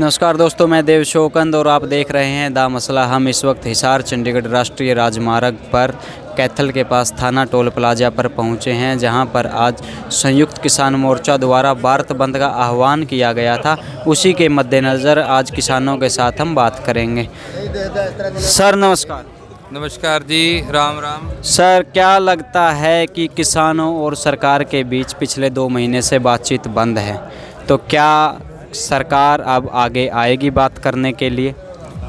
नमस्कार दोस्तों, मैं देव शोकंद और आप देख रहे हैं दा मसला। हम इस वक्त हिसार चंडीगढ़ राष्ट्रीय राजमार्ग पर कैथल के पास थाना टोल प्लाजा पर पहुंचे हैं, जहां पर आज संयुक्त किसान मोर्चा द्वारा भारत बंद का आह्वान किया गया था। उसी के मद्देनज़र आज किसानों के साथ हम बात करेंगे। सर नमस्कार। नमस्कार जी, राम राम। सर, क्या लगता है कि किसानों और सरकार के बीच पिछले 2 महीने से बातचीत बंद है, तो क्या सरकार अब आगे आएगी बात करने के लिए?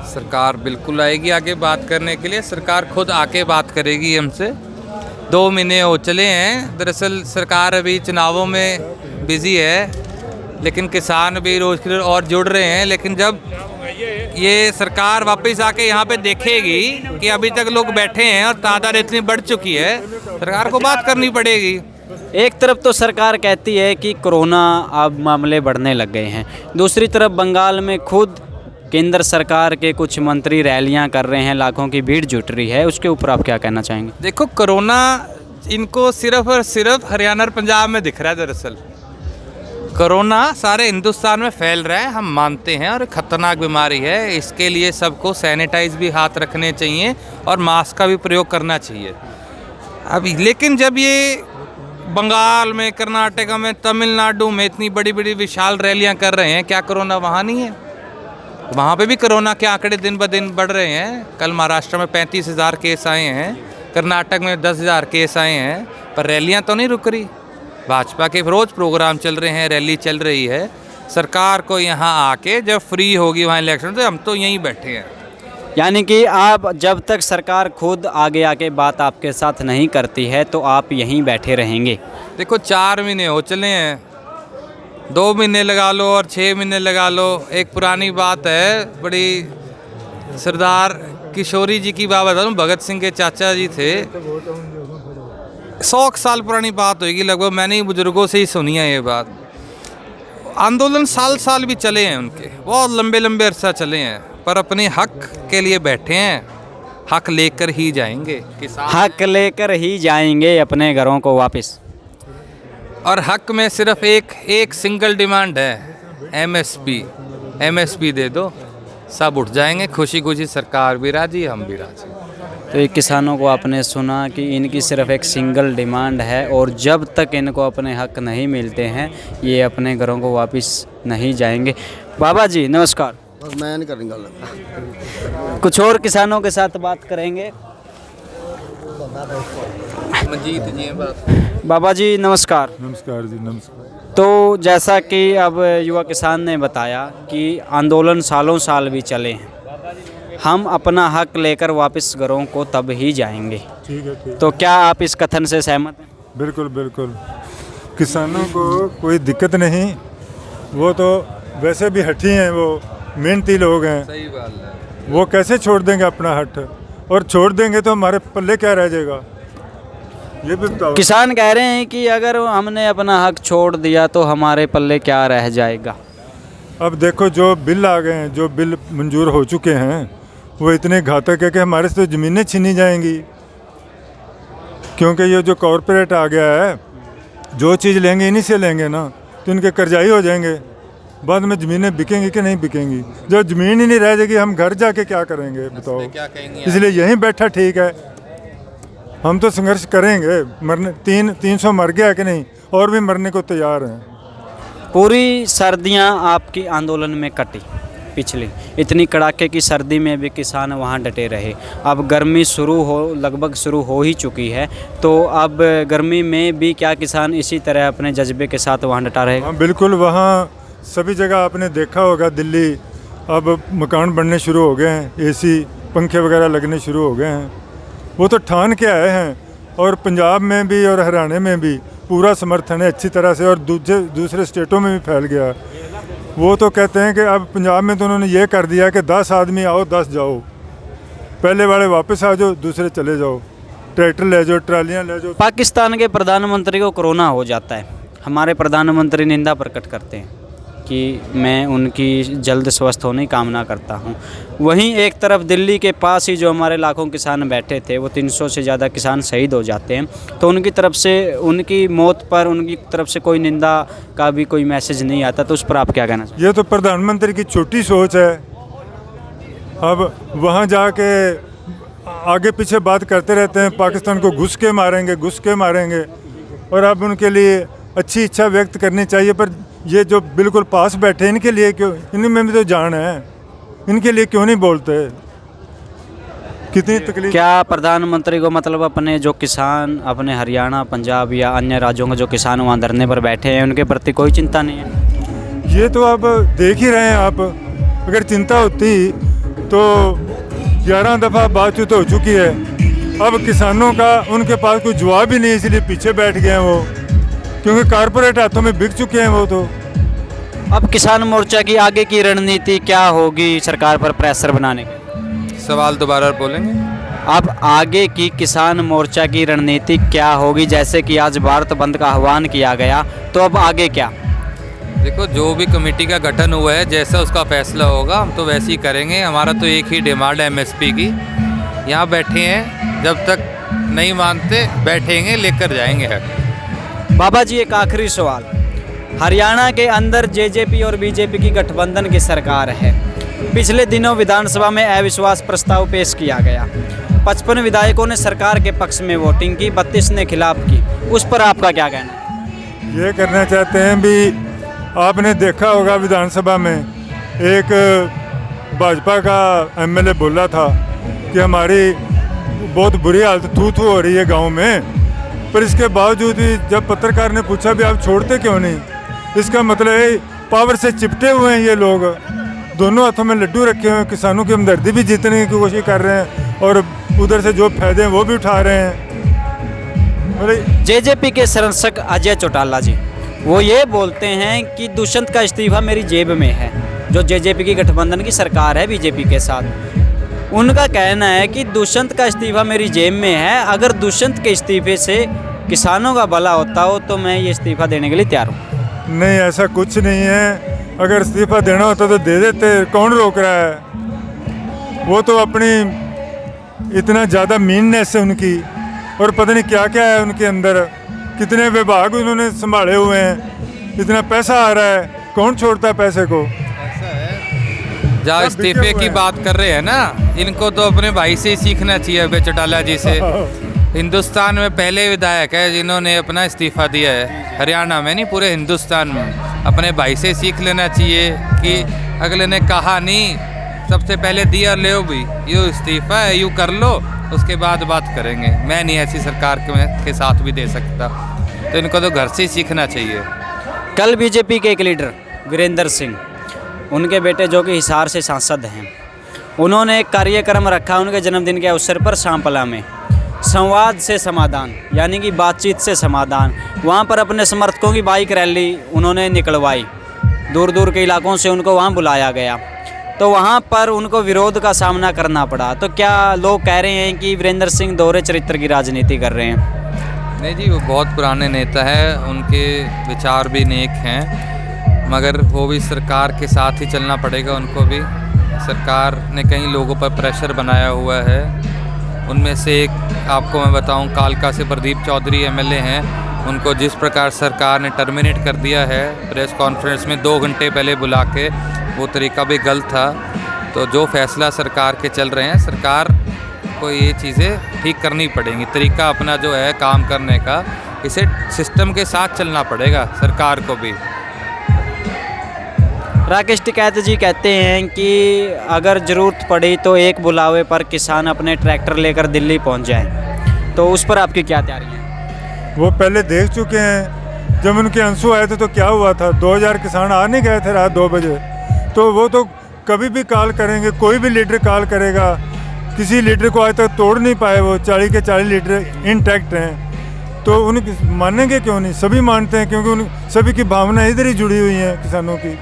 सरकार बिल्कुल आएगी आगे बात करने के लिए। सरकार खुद आके बात करेगी हमसे। 2 महीने हो चले हैं। दरअसल सरकार अभी चुनावों में बिजी है, लेकिन किसान भी रोज के रोज और जुड़ रहे हैं। लेकिन जब ये सरकार वापस आके यहाँ पे देखेगी कि अभी तक लोग बैठे हैं और तादाद इतनी बढ़ चुकी है, सरकार को बात करनी पड़ेगी। एक तरफ तो सरकार कहती है कि कोरोना अब मामले बढ़ने लग गए हैं, दूसरी तरफ बंगाल में खुद केंद्र सरकार के कुछ मंत्री रैलियां कर रहे हैं, लाखों की भीड़ जुट रही है। उसके ऊपर आप क्या कहना चाहेंगे? देखो, कोरोना इनको सिर्फ और सिर्फ हरियाणा और पंजाब में दिख रहा है। दरअसल कोरोना सारे हिंदुस्तान में फैल रहा है, हम मानते हैं, और ख़तरनाक बीमारी है। इसके लिए सबको सैनिटाइज भी हाथ रखने चाहिए और मास्क का भी प्रयोग करना चाहिए। अभी लेकिन जब ये बंगाल में, कर्नाटक में, तमिलनाडु में इतनी बड़ी बड़ी विशाल रैलियां कर रहे हैं, क्या कोरोना वहाँ नहीं है? वहाँ पे भी कोरोना के आंकड़े दिन ब दिन बढ़ रहे हैं। कल महाराष्ट्र में 35,000 केस आए हैं, कर्नाटक में 10,000 केस आए हैं, पर रैलियां तो नहीं रुक रही। भाजपा के रोज़ प्रोग्राम चल रहे हैं, रैली चल रही है। सरकार को यहाँ आके जब फ्री होगी वहाँ इलेक्शन, तो हम तो यहीं बैठे हैं। यानी कि आप जब तक सरकार खुद आगे आके बात आपके साथ नहीं करती है, तो आप यहीं बैठे रहेंगे? देखो, 4 महीने हो चले हैं, 2 महीने लगा लो और 6 महीने लगा लो। एक पुरानी बात है, बड़ी सरदार किशोरी जी की बात बता दूँ, भगत सिंह के चाचा जी थे। 100 साल पुरानी बात होगी लगभग, मैंने ही बुजुर्गों से ही सुनी है ये बात। आंदोलन साल साल भी चले हैं उनके, बहुत लंबे लंबे अरसा चले हैं, पर अपने हक के लिए बैठे हैं। हक लेकर ही जाएंगे किसान, हक लेकर ही जाएंगे अपने घरों को वापस। और हक में सिर्फ एक सिंगल डिमांड है, एमएसपी दे दो, सब उठ जाएंगे। खुशी खुशी सरकार भी राजी, हम भी राजी। तो ये किसानों को आपने सुना कि इनकी सिर्फ एक सिंगल डिमांड है, और जब तक इनको अपने हक नहीं मिलते हैं, ये अपने घरों को वापस नहीं जाएंगे। बाबा जी नमस्कार। मैं नहीं करूँगा। कुछ और किसानों के साथ बात करेंगे। मंजीत जी हैं बात। बाबा जी नमस्कार। नमस्कार जी, नमस्कार। तो जैसा कि अब युवा किसान ने बताया कि आंदोलन सालों साल भी चले हैं, हम अपना हक लेकर वापस घरों को तब ही जाएंगे। ठीक है। तो क्या आप इस कथन से सहमत हैं? बिल्कुल बिल्कुल। किसानों को कोई दिक्कत नहीं, वो तो वैसे भी हठी हैं, वो मेहनती लोग हैं। सही बात है। वो कैसे छोड़ देंगे अपना हट, और छोड़ देंगे तो हमारे पल्ले क्या रह जाएगा, ये भी बताओ। किसान कह रहे हैं कि अगर हमने अपना हक छोड़ दिया तो हमारे पल्ले क्या रह जाएगा। अब देखो, जो बिल आ गए हैं, जो बिल मंजूर हो चुके हैं, वो इतने घातक है कि हमारे से तो ज़मीनें छीनी जाएंगी। क्योंकि ये जो कॉरपोरेट आ गया है, जो चीज़ लेंगे इन्हीं से लेंगे ना, तो इनके कर्जाई हो जाएंगे। बाद में ज़मीनें बिकेंगी कि नहीं बिकेंगी? जब ज़मीन ही नहीं रह जाएगी, हम घर जाके क्या करेंगे बताओ? क्या कहेंगे? इसलिए यहीं बैठा ठीक है। हम तो संघर्ष करेंगे। मरने 300 मर गया कि नहीं, और भी मरने को तैयार हैं। पूरी सर्दियां आपकी आंदोलन में कटी, पिछली इतनी कड़ाके की सर्दी में भी किसान वहां डटे रहे। अब गर्मी लगभग शुरू हो ही चुकी है, तो अब गर्मी में भी क्या किसान इसी तरह अपने जज्बे के साथ वहां डटा रहेगा? हाँ बिल्कुल। वहाँ सभी जगह आपने देखा होगा, दिल्ली अब मकान बनने शुरू हो गए हैं, एसी पंखे वगैरह लगने शुरू हो गए हैं। वो तो ठान के आए हैं, और पंजाब में भी और हरियाणा में भी पूरा समर्थन है अच्छी तरह से, और दूसरे स्टेटों में भी फैल गया। वो तो कहते हैं कि अब पंजाब में तो उन्होंने ये कर दिया कि 10 आदमी आओ 10 जाओ, पहले वाले वापस आ जाओ, दूसरे चले जाओ, ट्रैक्टर ले जाओ, ट्रालियाँ ले जाओ। पाकिस्तान के प्रधानमंत्री को कोरोना हो जाता है, हमारे प्रधानमंत्री निंदा प्रकट करते हैं। कि मैं उनकी जल्द स्वस्थ होने की कामना करता हूं। वहीं एक तरफ दिल्ली के पास ही जो हमारे लाखों किसान बैठे थे, वो 300 से ज़्यादा किसान शहीद हो जाते हैं, तो उनकी तरफ से, उनकी मौत पर उनकी तरफ से कोई निंदा का भी कोई मैसेज नहीं आता, तो उस पर आप क्या कहना चाहते ये तो प्रधानमंत्री की छोटी सोच है। अब वहाँ जाके आगे पीछे बात करते रहते हैं, पाकिस्तान को घुस के मारेंगे, और अब उनके लिए अच्छी इच्छा व्यक्त करनी चाहिए। पर ये जो बिल्कुल पास बैठे, इनके लिए क्यों, इनमें भी तो जान है, इनके लिए क्यों नहीं बोलते? कितनी तकलीफ। क्या प्रधानमंत्री को मतलब अपने जो किसान, अपने हरियाणा, पंजाब या अन्य राज्यों के जो किसान वहाँ धरने पर बैठे हैं, उनके प्रति कोई चिंता नहीं है? ये तो अब देख ही रहे हैं आप। अगर चिंता होती तो 11 दफ़ा बातचीत हो चुकी है। अब किसानों का उनके पास कोई जवाब ही नहीं, इसलिए पीछे बैठ गए हैं वो, क्योंकि कारपोरेट हाथों में बिक चुके हैं वो तो। अब किसान मोर्चा की आगे की रणनीति क्या होगी सरकार पर प्रेशर बनाने की? सवाल दोबारा बोलेंगे? अब आगे की किसान मोर्चा की रणनीति क्या होगी? जैसे कि आज भारत बंद का आह्वान किया गया, तो अब आगे क्या? देखो, जो भी कमेटी का गठन हुआ है, जैसा उसका फैसला होगा हम तो वैसे ही करेंगे। हमारा तो एक ही डिमांड है MSP की। यहाँ बैठे हैं, जब तक नहीं मानते बैठेंगे, लेकर जाएंगे हक। बाबा जी, एक आखिरी सवाल। हरियाणा के अंदर JJP और BJP की गठबंधन की सरकार है। पिछले दिनों विधानसभा में अविश्वास प्रस्ताव पेश किया गया। 55 विधायकों ने सरकार के पक्ष में वोटिंग की, 32 ने खिलाफ की। उस पर आपका क्या कहना है? ये करना चाहते हैं भी। आपने देखा होगा विधानसभा में एक भाजपा का MLA बोला था कि हमारी बहुत बुरी हालत थू हो रही है गांव में, पर इसके बावजूद भी जब पत्रकार ने पूछा भी आप छोड़ते क्यों नहीं, इसका मतलब है पावर से चिपटे हुए हैं ये लोग, दोनों हाथों में लड्डू रखे हुए हैं, किसानों की हमदर्दी भी जीतने की कोशिश कर रहे हैं और उधर से जो फायदे हैं वो भी उठा रहे हैं। JJP के संरक्षक अजय चौटाला जी, वो ये बोलते हैं कि दुष्यंत का इस्तीफा मेरी जेब में है। जो JJP की गठबंधन की सरकार है BJP के साथ, उनका कहना है कि दुष्यंत का इस्तीफा मेरी जेब में है। अगर दुष्यंत के इस्तीफे से किसानों का भला होता हो तो मैं ये इस्तीफा देने के लिए तैयार हूँ। नहीं, ऐसा कुछ नहीं है। अगर इस्तीफा देना होता तो दे देते, कौन रोक रहा है? वो तो अपनी इतना ज़्यादा मीननेस है उनकी, और पता नहीं क्या क्या है उनके अंदर, कितने विभाग उन्होंने संभाले हुए हैं, इतना पैसा आ रहा है, कौन छोड़ता है पैसे को? जहाँ इस्तीफे की बात कर रहे हैं ना, इनको तो अपने भाई से ही सीखना चाहिए, अभय चौटाला जी से। हिंदुस्तान में पहले विधायक है जिन्होंने अपना इस्तीफा दिया है, हरियाणा में नहीं पूरे हिंदुस्तान में। अपने भाई से सीख लेना चाहिए कि अगले ने कहा नहीं, सबसे पहले दिया, ले भी ये इस्तीफा है, यूँ कर लो, उसके बाद बात करेंगे। मैं नहीं ऐसी सरकार के साथ भी दे सकता, तो इनको तो घर से ही सीखना चाहिए। कल BJP के एक लीडर वीरेंद्र सिंह, उनके बेटे जो कि हिसार से सांसद हैं, उन्होंने एक कार्यक्रम रखा उनके जन्मदिन के अवसर पर सांपला में, संवाद से समाधान, यानी कि बातचीत से समाधान। वहाँ पर अपने समर्थकों की बाइक रैली उन्होंने निकलवाई, दूर दूर के इलाकों से उनको वहाँ बुलाया गया, तो वहाँ पर उनको विरोध का सामना करना पड़ा। तो क्या लोग कह रहे हैं कि वीरेंद्र सिंह दोहरे चरित्र की राजनीति कर रहे हैं? नहीं जी, वो बहुत पुराने नेता है, उनके विचार भी नेक हैं, मगर वो भी सरकार के साथ ही चलना पड़ेगा उनको भी। सरकार ने कई लोगों पर प्रेशर बनाया हुआ है, उनमें से एक आपको मैं बताऊं, कालका से प्रदीप चौधरी MLA हैं, उनको जिस प्रकार सरकार ने टर्मिनेट कर दिया है प्रेस कॉन्फ्रेंस में 2 घंटे पहले बुला के, वो तरीका भी गलत था। तो जो फैसला सरकार के चल रहे हैं, सरकार को ये चीज़ें ठीक करनी पड़ेंगी, तरीका अपना जो है काम करने का, इसे सिस्टम के साथ चलना पड़ेगा सरकार को भी। राकेश टिकैत जी कहते हैं कि अगर ज़रूरत पड़ी तो एक बुलावे पर किसान अपने ट्रैक्टर लेकर दिल्ली पहुंच जाएं, तो उस पर आपकी क्या तैयारी है? वो पहले देख चुके हैं, जब उनके अंशु आए थे तो क्या हुआ था, 2000 किसान आ नहीं गए थे रात 2 बजे। तो वो तो कभी भी कॉल करेंगे, कोई भी लीडर कॉल करेगा, किसी लीडर को आज तक तोड़ नहीं पाए, वो 40 के 40 लीडर इंटैक्ट हैं। तो उन्हें मानेंगे क्यों नहीं? सभी मानते हैं, क्योंकि उन सभी की भावना इधर ही जुड़ी हुई हैं किसानों की।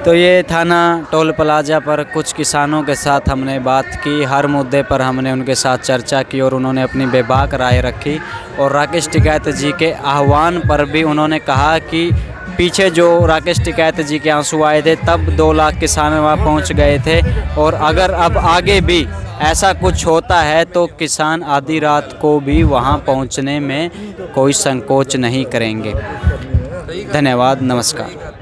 तो ये थाना टोल प्लाजा पर कुछ किसानों के साथ हमने बात की, हर मुद्दे पर हमने उनके साथ चर्चा की और उन्होंने अपनी बेबाक राय रखी। और राकेश टिकैत जी के आह्वान पर भी उन्होंने कहा कि पीछे जो राकेश टिकैत जी के आंसू आए थे तब 2 लाख किसान वहाँ पहुँच गए थे, और अगर अब आगे भी ऐसा कुछ होता है तो किसान आधी रात को भी वहाँ पहुँचने में कोई संकोच नहीं करेंगे। धन्यवाद, नमस्कार।